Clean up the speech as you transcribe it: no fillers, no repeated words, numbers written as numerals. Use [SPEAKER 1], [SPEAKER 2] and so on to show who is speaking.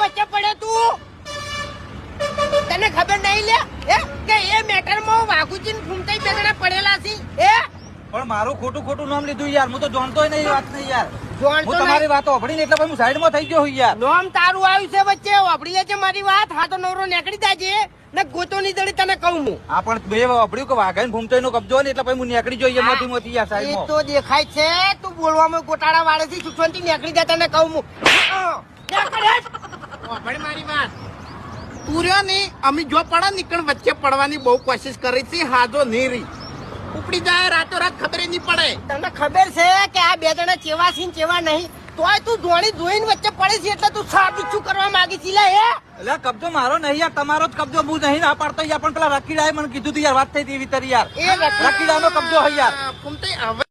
[SPEAKER 1] વચ્ચે પડે તું? તને ખબર નહીં લે કે એ મેટરમાં વાઘુજી ને ફૂમતાઈ બે જણા પડેલા છે?
[SPEAKER 2] પણ મારું ખોટું નામ લીધું યાર. હું તો જાણતોય નહીં વાત નહીં યાર.
[SPEAKER 1] જાણતો
[SPEAKER 2] હું તમારી વાતો સાંભળીને એટલે પછી હું સાઈડમાં થઈ ગયો છું યાર.
[SPEAKER 1] નોમ તારું આવ્યું છે વચ્ચે, વાપરી લેજે મારી વાત. હા તો નવરો નીકળી જાજે ને ગોતો ની દડી તને કહું હું.
[SPEAKER 2] આ પણ બે વાપર્યું કે વાઘાઈને ફૂમતાઈ નો કબજો ને એટલે પછી હું નીકળી જોઈએ મોટી યાર
[SPEAKER 1] એ
[SPEAKER 2] સાઈડમાં.
[SPEAKER 1] તો દેખાય છે તું બોલવામાં ગોટાળા વાળે છે. સુખવંતી નીકળી જા તને કહું હું.
[SPEAKER 3] વાપરી મારી વાત. તું રહ્યો ને અમે જો પડે નીકળ વચ્ચે પડવાની બહુ કોશિશ કરી છે. હાજો નહીં રહી ઉપડી જાય રાતો રાત ખબર નહીં પડે.
[SPEAKER 1] તને ખબર છે કે આ બે જણા ચેવા છે ને ચેવા નહીં, તોય તું ધોણી ધોઈને વચ્ચે પડે છે એટલે તું સાબિત શું કરવા માંગી છે લે?
[SPEAKER 2] એટલે કબજો મારો નહીં યાર, તમારો જ કબજો. હું નહીં ના પાડતો યાર, પણ પેલા રકીડાએ મને કીધું તું યાર, વાત થઈ હતી એવી તરી યાર.
[SPEAKER 1] એ
[SPEAKER 2] રકીડાનો કબજો હોય યાર.
[SPEAKER 3] ફૂમતાઈ હવે